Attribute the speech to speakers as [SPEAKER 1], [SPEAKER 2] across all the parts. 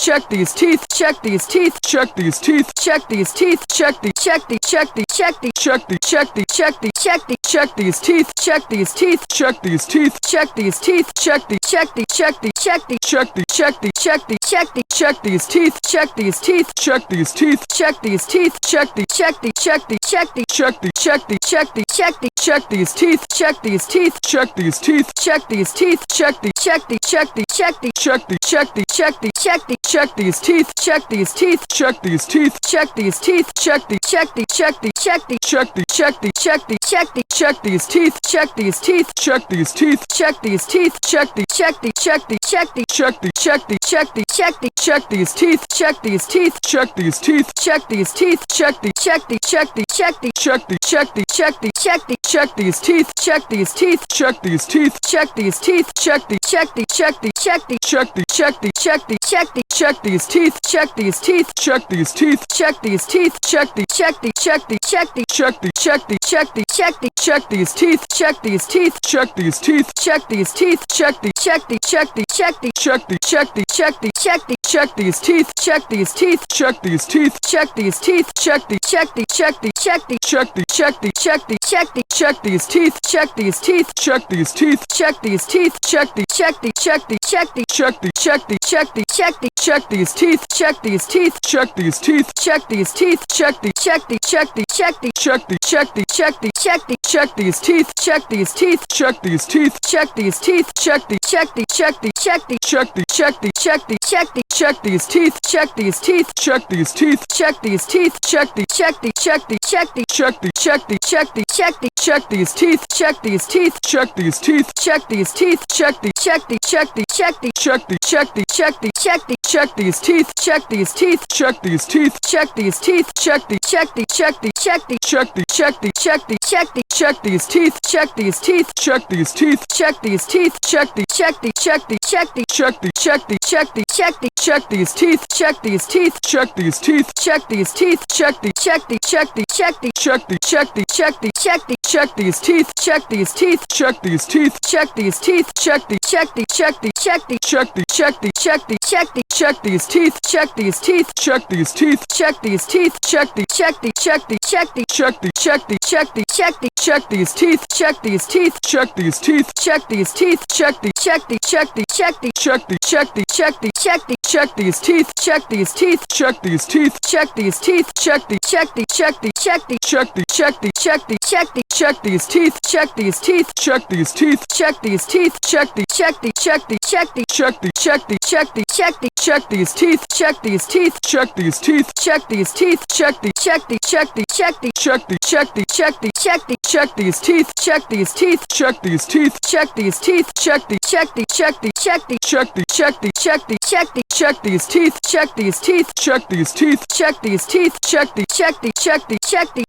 [SPEAKER 1] check these teeth, check these teeth, check these teeth, check these teeth, check the check the check the check the check the check the check the check the check these teeth, check these teeth, check these teeth, check these teeth, check the check the check the check the check the check the check the check the check these teeth, check these teeth, check these teeth, check these teeth, check the check the check the check the check the check the check the check the check these teeth, check these teeth, check these teeth, check these teeth, check the check the check the check the check the check the check the check the check these teeth, check these teeth, check these teeth, check these teeth, check the check the check the check the check the check the check the check the check these teeth, check these teeth, check these teeth, check these teeth, check the check the check the check the check the check the check the check the check these teeth, check these teeth, check these teeth, check these teeth, check the check the check the check the check the check the check the check the check these teeth, check these teeth, check these teeth, check these teeth, check the check the check the check the check the check the check the check the check these teeth, check these teeth, check these teeth, check these teeth, check the check the check the check the check the check the check the check the check these teeth, check these teeth, check these teeth, check these teeth, check the check the check the check the check the check the check the check the check these teeth, check these teeth, check these teeth, check these teeth, check the check the check the check the check the check the check the check the check these teeth, check these teeth, check these teeth, check these teeth, check the check the check the check the check the check the check the check the check these teeth, check these teeth, check these teeth, check these teeth, check the check the check the check the check the check the check the check the check these teeth, check these teeth, check these teeth, check these teeth, check the check the check the check the check the check the check the check the check these teeth, check these teeth, check these teeth, check these teeth, check the check the check the check the check the check the check the check the check these teeth, check these teeth, check these teeth, check these teeth, check the check the check the check the check the check the check the check the check these teeth, check these teeth, check these teeth, check these teeth, check the check the check the check the check the check the check the check the check these teeth, check these teeth, check these teeth, check these teeth, check the check the check the check the check the check the check the check the check these teeth, check these teeth, check these teeth, check these teeth, check the check the check the check the check the check the check the check the check these teeth, check these teeth, check these teeth, check these teeth, check the check the check the check the check the check the check the check the check these teeth, check these teeth, check these teeth, check these teeth, check the check the check the check the check the check the check the check the check these teeth, check these teeth, check these teeth, check these teeth, check the check the check the check the check the check the check the check the check these teeth, check these teeth, check these teeth, check these teeth, check the check the check the check the check the check the check the check the check these teeth, check these teeth, check these teeth, check these teeth, check the check the check the check the check the check the check the check the check these teeth, check these teeth, check these teeth, check these teeth, check the check the check the check the check the check the check the check the check these teeth, check these teeth, check these teeth, check these teeth, check the check the check the check the check the check the check the check the check these teeth, check these teeth, check these teeth, check these teeth, check the check the check the check the check the check the check the check the check these teeth, check these teeth, check these teeth, check these teeth, check the check the check the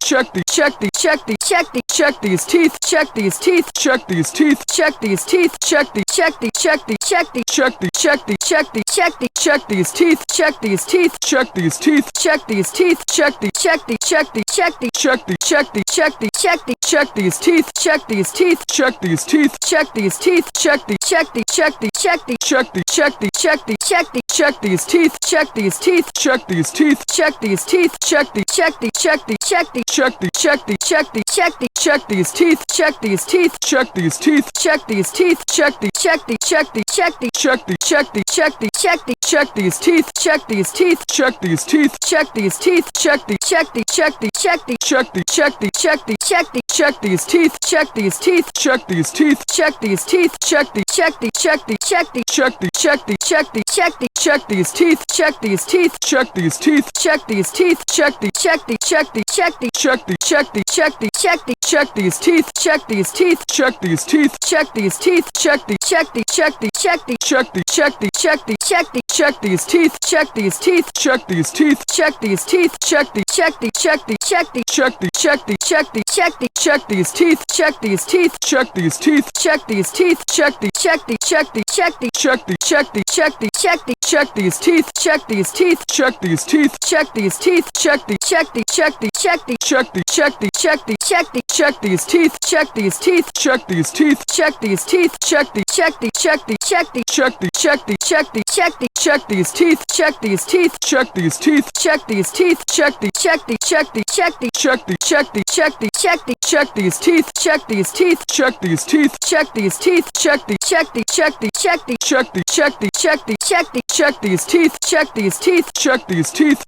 [SPEAKER 1] check the check the check the check the check the check these teeth, check these teeth, check these teeth, check these teeth, check the check the check the check the check the check the check the check the check these teeth, check these teeth, check these teeth, check these teeth, check the check the check the check the check the check the check the check the check these teeth, check these teeth, check these teeth, check these teeth, check the check the check the check the check the check the check the check the check these teeth, check these teeth, check these teeth, check these teeth, check the check the check the check the check the check the check the check the check these teeth, check these teeth, check these teeth, check these teeth, check the check the check the check the check the check the check the check the check these teeth, check these teeth, check these teeth, check these teeth, check the check the check the check the check the check the check the check the check these teeth, check these teeth, check these teeth, check these teeth, check the check the check the check the check the check the check the check the check these teeth, check these teeth, check these teeth, check these teeth, check the check the check the check the check the check the check the check the check these teeth, check these teeth, check these teeth, check these teeth, check the check the check the check the check the check the check the check the check these teeth, check these teeth, check these teeth, check these teeth, check the check the check the check the check the check the check the check the check these teeth, check these teeth, check these teeth, check these teeth, check the check the check the check the check the check the check the check the check these teeth, check these teeth, check these teeth, check these teeth, check the check these, check these, check these, check these, check these, check these, check these, check these teeth, check these teeth, check these teeth, check these teeth, check these, check these, check these, check these, check these, check these, check these, check these, check these teeth, check these teeth, check these teeth, check these teeth, check these, check these, check these, check these, check these, check these, check these, check these, check these teeth, check these teeth, check these teeth, check these teeth,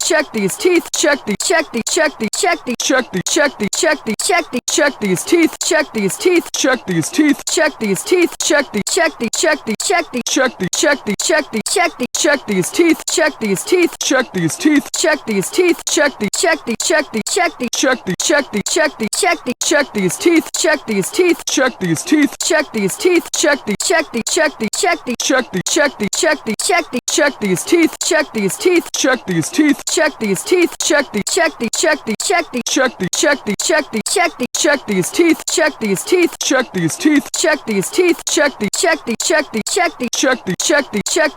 [SPEAKER 1] check these, check these, check these, check these, check these, check these, check these, check these, check these teeth, check these teeth, check these teeth, check these teeth, check these, check these, check these, check these, check these, check these, check these, check these, check these teeth, check these teeth, check these teeth, check these teeth, check these, check these, check these, check these, check these, check these, check these, check these, check these teeth, check these teeth, check these teeth, check these teeth, check these, check these, check these, check these, check these, check these, check these, check these, check these teeth, check these teeth, check these teeth, check these teeth, check these, check these, check these, check these, check these, check these, check these, check these, check these teeth, check these teeth, check these teeth, check these teeth, check these, check these, check these, check these, check these, check these, check these,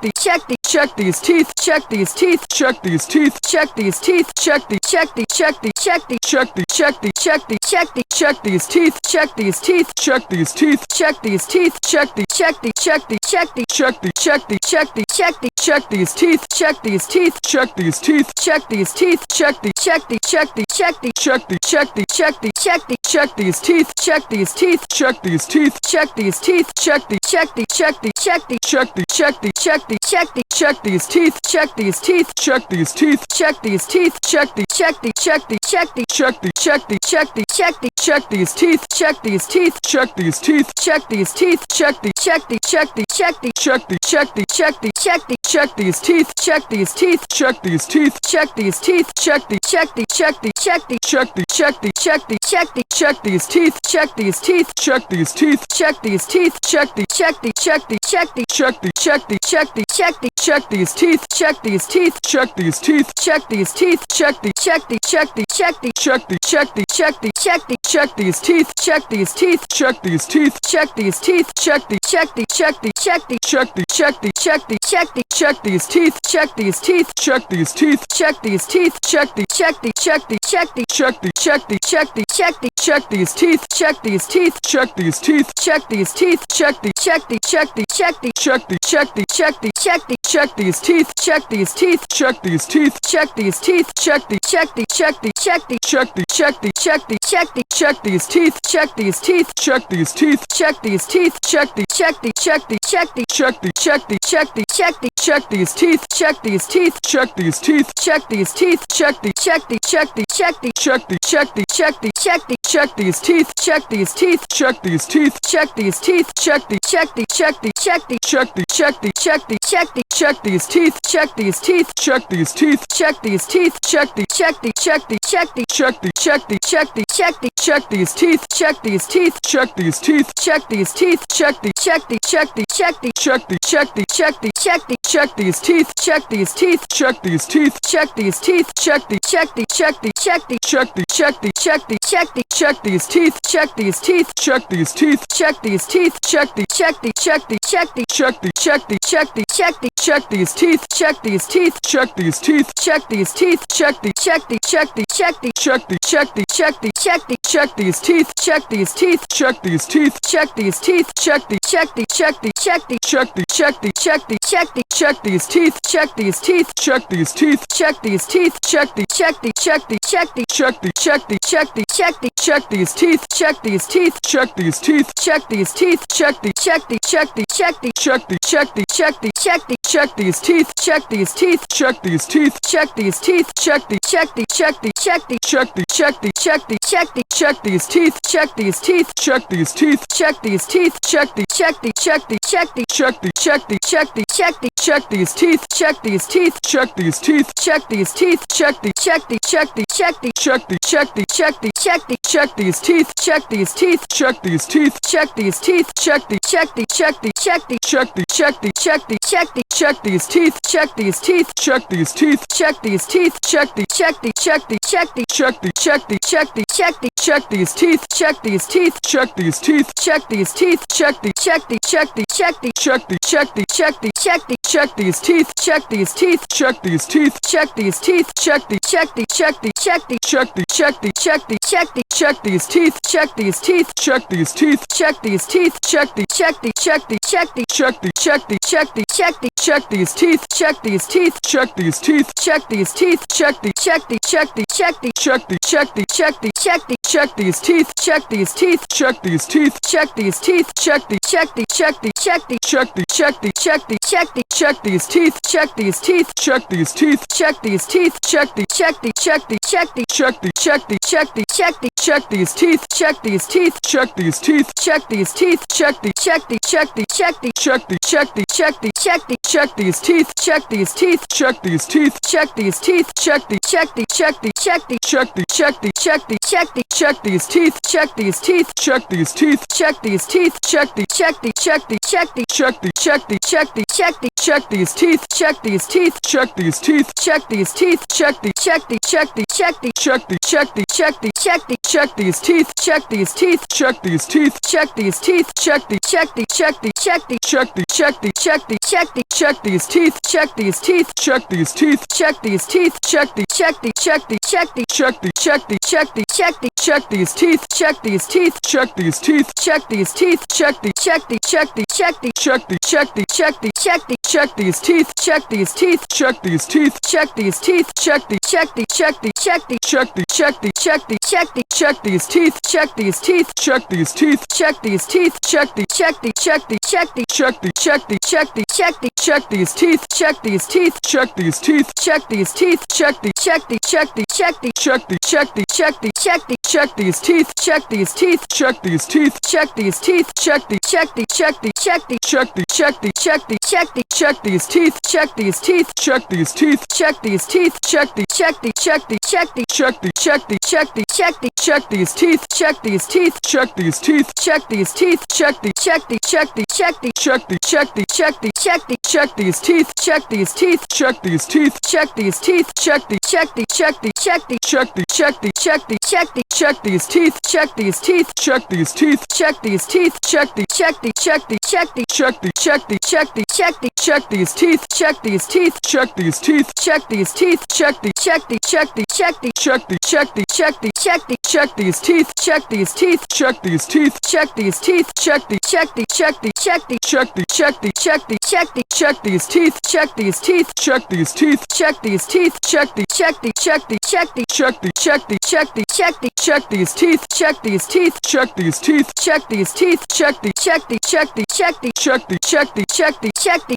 [SPEAKER 1] check these, check these teeth, check these teeth, check these teeth, check these teeth, check these, check these, check these, check these, check these, check these, check these, check these, check these teeth, check these teeth, check these teeth, check these teeth, check these, check these, check these, check these, check these, check these, check these, check these, check these teeth, check these teeth, check these teeth, check these teeth, check these, check these, check these, check these, check these, check these, check these, check these, check these teeth, check these teeth, check these teeth, check these teeth, check these, check these, check these, check these, check these, check these, check these, check these, check these teeth, check these teeth, check these teeth, check these teeth, check these, check these, check these, check these, check these, check these, check these, check these, check these teeth, check these teeth, check these teeth, check these teeth, check these, check these, check these, check these, check these, check these, check these, check these, check these teeth, check these teeth, check these teeth, check these teeth, check these, check these, check these, check these, check these, check these, check these, check these, check these teeth, check these teeth, check these teeth, check these teeth, check these, check these, check these, check these, check these, check these, check these, check these, check these teeth, check these teeth, check these teeth, check these teeth, check these, check these, check these, check these, check these, check these, check these, check these, check these teeth, check these teeth, check these teeth, check these teeth, check these, check these, check these, check these, check these, check these, check these, check these, check these teeth, check these teeth, check these teeth, check these teeth, check these, check these, check these, check these, check these, check these, check these, check these, check these teeth, check these teeth, check these teeth, check these teeth, check these, check these, check these, check these, check these, check these, check these, check these, check these teeth, check these teeth, check these teeth, check these teeth, check these, check these, check these, check these, check these, check these, check these, check these, check these teeth, check these teeth, check these teeth, check these teeth, check these, check these, check these, check these, check these, check these, check these, check these, check these teeth, check these teeth, check these teeth, check these teeth, check these, check these, check these, check these, check these, check these, check these, check these, check these teeth, check these teeth, check these teeth, check these teeth, check these, check these, check these, check these, check these, check these, check these, check these, check these teeth, check these teeth, check these teeth, check these teeth, check these, check these, check these, check these, check these, check these, check these, check these, check these teeth, check these teeth, check these teeth, check these teeth, check these, check these, check these, check these, check these, check these, check these, check these, check these teeth, check these teeth, check these teeth, check these teeth, check these, check these, check these, check these, check these, check these, check these, check these, check these teeth, check these teeth, check these teeth, check these teeth, check these, check these, check these, check these, check these, check these, check these, check these, check these teeth, check these teeth, check these teeth, check these teeth, check these, check these, check these, check these, check these, check these, check these, check these, check these teeth, check these teeth, check these teeth, check these teeth, check these, check these, check these, check these, check these, check these, check these, check these, check these teeth, check these teeth, check these teeth, check these teeth, check these, check these, check these, check these, check these, check these, check these, check these, check these teeth, check these teeth, check these teeth, check these teeth, check these, check these, check these, check these, check these, check these, check these, check these, check these teeth, check these teeth, check these teeth, check these teeth, check these, check these, check these, check these, check these, check these, check these, check these, check these teeth, check these teeth, check these teeth, check these teeth, check these, check these, check these, check these, check these, check these, check these, check these, check these teeth, check these teeth, check these teeth, check these teeth, check these, check these, check these, check these, check these, check these, check these, check these, check these teeth, check these teeth, check these teeth, check these teeth, check these, check these, check these, check these, check these, check these, check these, check these, check these teeth, check these teeth, check these teeth, check these teeth, check these, check these, check these, check these, check these, check these, check these, check these, check these teeth, check these teeth, check these teeth, check these teeth, check these, check these, check these, check these, check these, check these, check these, check these, check these teeth, check these teeth, check these teeth, check these teeth, check these, check these, check these, check these, check these, check these, check these, check these, check these, check these teeth, check these teeth, check these teeth, check these teeth, check these, check these, check these, check these, check these, check these, check these, check these, check these teeth, check these teeth, check these teeth, check these teeth, check these, check these, check these, check these, check these, check these, check these, check these, check these teeth, check these teeth, check these teeth, check these teeth, check these, check these, check these, check these, check these, check these, check these, check these, check these teeth, check these teeth, check these teeth, check these teeth, check these, check these, check these, check these, check these, check these, check these, check these, check these teeth, check these teeth, check these teeth, check these teeth, check these, check these, check these, check these, check these, check these, check these, check these, check these teeth, check these teeth, check these teeth, check these teeth, check these, check these, check these, check these, check these, check these, check these, check these, check these teeth, check these teeth, check these teeth, check these teeth, check these, check these, check these, check these, check these, check these, check these, check these, check these teeth, check these teeth, check these teeth, check these teeth, check these, check these, check these, check these, check these, check these, check these, check these, check these teeth, check these teeth, check these teeth, check these teeth, check these, check these, check these, check these, check these, check these, check these, check these, check these teeth, check these teeth, check these teeth, check these teeth, check these, check these, check these, check these, check these, check these, check these, check these, check these teeth, check these teeth, check these teeth, check these teeth, check these, check these, check these, check these, check these, check these, check these, check these, check these teeth, check these teeth, check these teeth, check these teeth, check these, check these, check these, check these, check these, check these, check these, check these, check these teeth, check these teeth, check these teeth, check these teeth, check these, check these, check these, check these, check these, check these, check these, check these, check these teeth, check these teeth, check these teeth, check these teeth, check these, check these, check these, check these, check these, check these, check these, check these, check these teeth, check these teeth, check these teeth, check these teeth, check these, check these, check these, check these, check these, check these, check these, check these, check these teeth, check these teeth, check these teeth, check these teeth, check these, check these, check these, check these, check these, check these, check these, check these, check these teeth, check these teeth, check these teeth, check these teeth, check these, check these, check these, check these, check these, check these, check these, check these, check these teeth, check these teeth, check these teeth, check these teeth, check these, check these, check these, check these, check these, check these, check these, check these, check these teeth, check these teeth, check these teeth, check these teeth, check these, check these, check these, check these, check these, check these, check these, check these, check these teeth, check these teeth, check these teeth, check these teeth, check these, check these, check these, check these, check these, check these, check these, check these, check these teeth, check these teeth, check these teeth, check these teeth, check these, check these, check these, check these, check these, check these, check these, check these, check these teeth, check these teeth, check these teeth, check these teeth, check these, check these, check these, check these, check these, check these, check these, check these, check these teeth, check these teeth, check these teeth, check these teeth, check these, check these, check these, check these, check these, check these, check these, check these,